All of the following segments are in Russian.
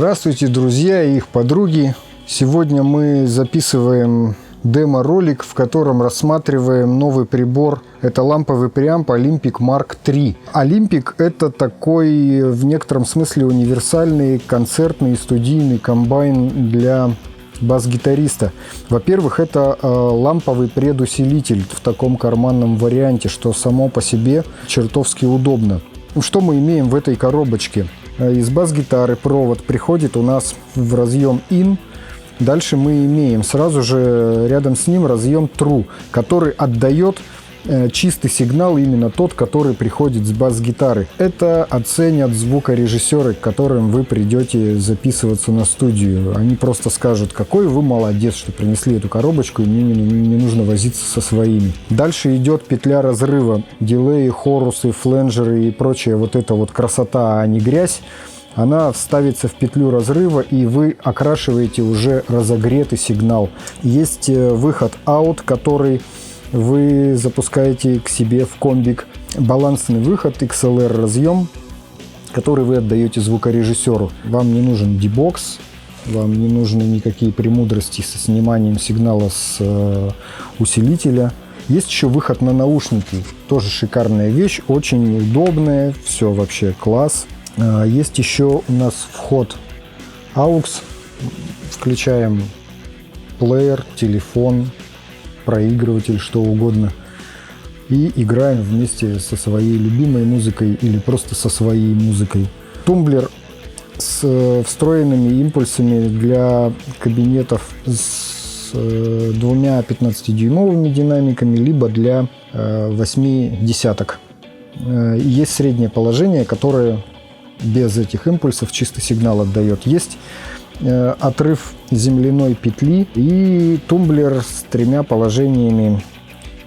Здравствуйте, друзья и их подруги! Сегодня мы записываем демо-ролик, в котором рассматриваем новый прибор. Это ламповый преамп Olympic Mark III. Olympic – это такой в некотором смысле универсальный концертный и студийный комбайн для бас-гитариста. Во-первых, это ламповый предусилитель в таком карманном варианте, что само по себе чертовски удобно. Что мы имеем в этой коробочке? Из бас-гитары провод приходит у нас в разъем IN. Дальше мы имеем сразу же рядом с ним разъем True, который отдает чистый сигнал, именно тот, который приходит с бас-гитары. Это оценят звукорежиссеры, к которым вы придете записываться на студию. Они просто скажут: какой вы молодец, что принесли эту коробочку, и мне не нужно возиться со своими. Дальше идет петля разрыва. Дилеи, хорусы, фленджеры и прочая вот эта вот красота, а не грязь. Она вставится в петлю разрыва, и вы окрашиваете уже разогретый сигнал. Есть выход out, который вы запускаете к себе в комбик. Балансный выход, XLR разъем, который вы отдаете звукорежиссеру. Вам не нужен дебокс, вам не нужны никакие премудрости со сниманием сигнала с усилителя. Есть еще выход на наушники. Тоже шикарная вещь, очень удобная, все вообще класс. Есть еще у нас вход AUX. Включаем плеер, телефон, проигрыватель, что угодно. И играем вместе со своей любимой музыкой или просто со своей музыкой. Тумблер с встроенными импульсами для кабинетов с двумя 15-дюймовыми динамиками, либо для 8 десяток. Есть среднее положение, которое без этих импульсов чистый сигнал отдает. Есть отрыв земляной петли и тумблер с 3 положениями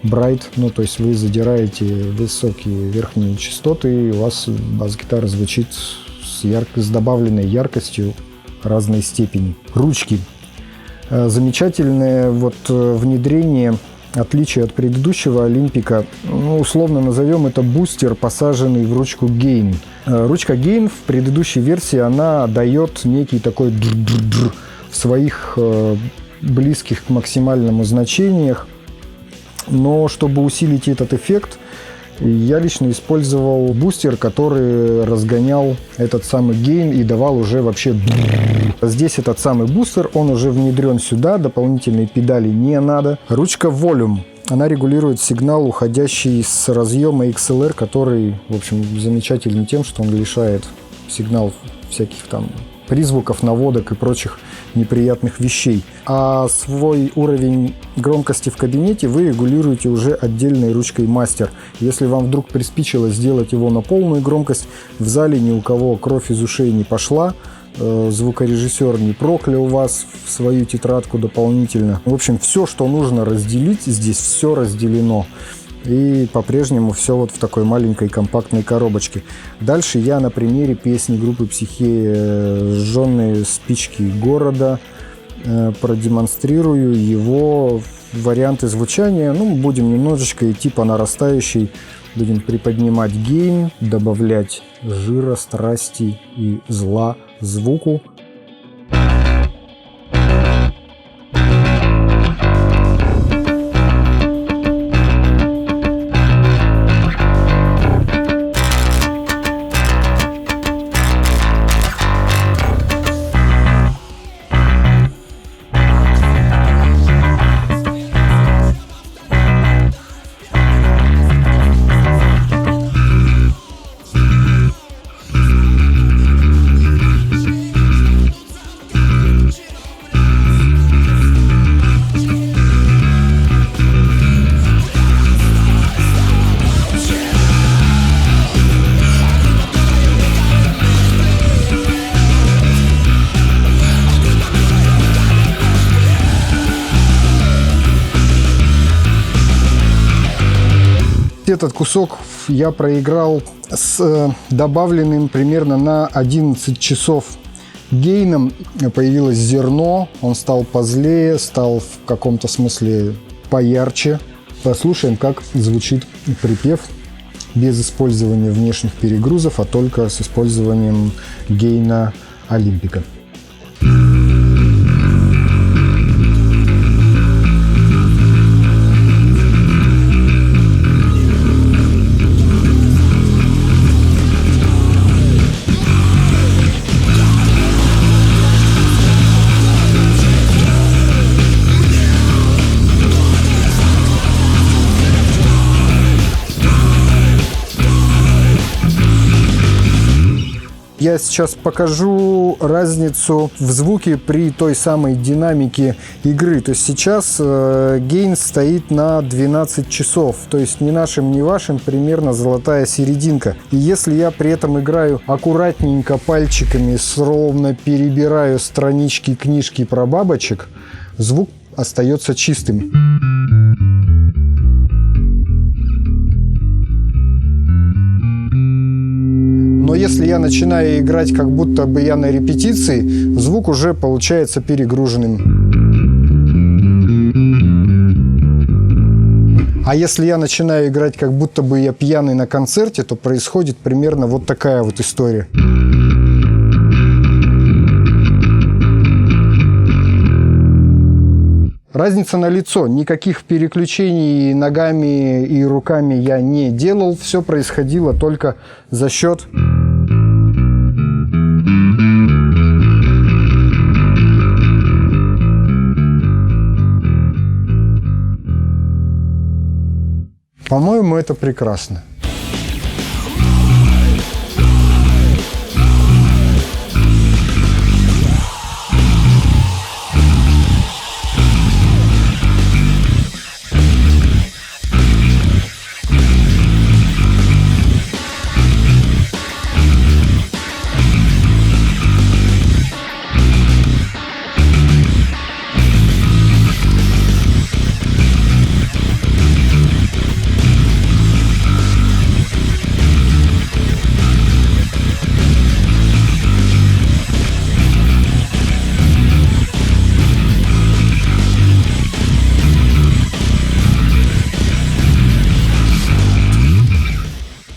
Bright. Ну, то есть вы задираете высокие верхние частоты, и у вас бас-гитара звучит с добавленной яркостью разной степени. Ручки. Замечательное внедрение. Отличие от предыдущего Олимпика, условно назовем это бустер, посаженный в ручку Gain. Ручка Gain в предыдущей версии, она дает некий такой в своих близких к максимальному значениях. Но чтобы усилить этот эффект, я лично использовал бустер, который разгонял этот самый Gain и давал уже вообще. Здесь этот самый бустер, он уже внедрен сюда, дополнительные педали не надо. Ручка Volume, она регулирует сигнал, уходящий с разъема XLR, который, в общем, замечателен тем, что он лишает сигнал всяких там призвуков, наводок и прочих неприятных вещей. А свой уровень громкости в кабинете вы регулируете уже отдельной ручкой Master. Если вам вдруг приспичило сделать его на полную громкость, в зале ни у кого кровь из ушей не пошла, звукорежиссер не проклял вас в свою тетрадку дополнительно. В общем, все, что нужно разделить, здесь все разделено. И по-прежнему все вот в такой маленькой компактной коробочке. Дальше я на примере песни группы Psyche «Жженые спички города» продемонстрирую его варианты звучания. Будем немножечко идти по нарастающей. Будем приподнимать гейн, добавлять жира, страсти и зла звуку. Этот кусок я проиграл с добавленным примерно на 11 часов гейном. Появилось зерно, он стал позлее, стал в каком-то смысле поярче. Послушаем, как звучит припев без использования внешних перегрузов, а только с использованием гейна Олимпика. Я сейчас покажу разницу в звуке при той самой динамике игры. То есть сейчас гейн стоит на 12 часов. То есть ни нашим, ни вашим примерно золотая серединка. И если я при этом играю аккуратненько пальчиками, ровно перебираю странички книжки про бабочек, звук остается чистым. Но если я начинаю играть, как будто бы я на репетиции, звук уже получается перегруженным. А если я начинаю играть, как будто бы я пьяный на концерте, то происходит примерно вот такая вот история. Разница налицо. Никаких переключений ногами и руками я не делал. Все происходило только за счет По-моему, это прекрасно.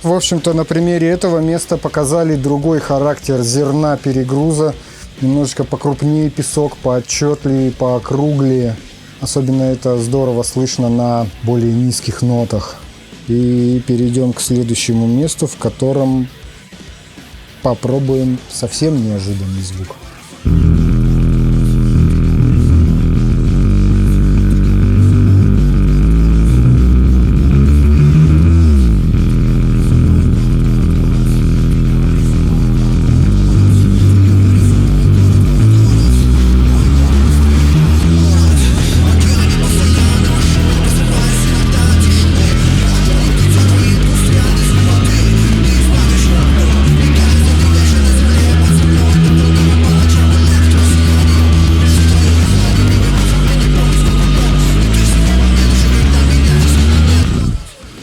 В общем-то, на примере этого места показали другой характер зерна перегруза. Немножечко покрупнее песок, поотчетливее, поокруглее. Особенно это здорово слышно на более низких нотах. И перейдем к следующему месту, в котором попробуем совсем неожиданный звук.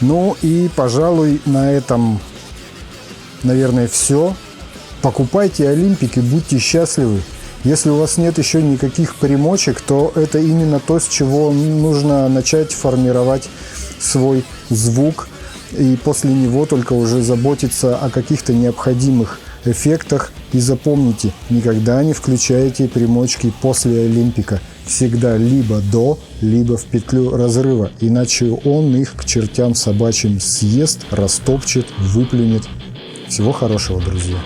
Ну и, пожалуй, на этом, наверное, все. Покупайте Олимпик и будьте счастливы. Если у вас нет еще никаких примочек, то это именно то, с чего нужно начать формировать свой звук. И после него только уже заботиться о каких-то необходимых эффектах. И запомните, никогда не включайте примочки после Олимпика. Всегда либо до, либо в петлю разрыва. Иначе он их к чертям собачьим съест, растопчет, выплюнет. Всего хорошего, друзья.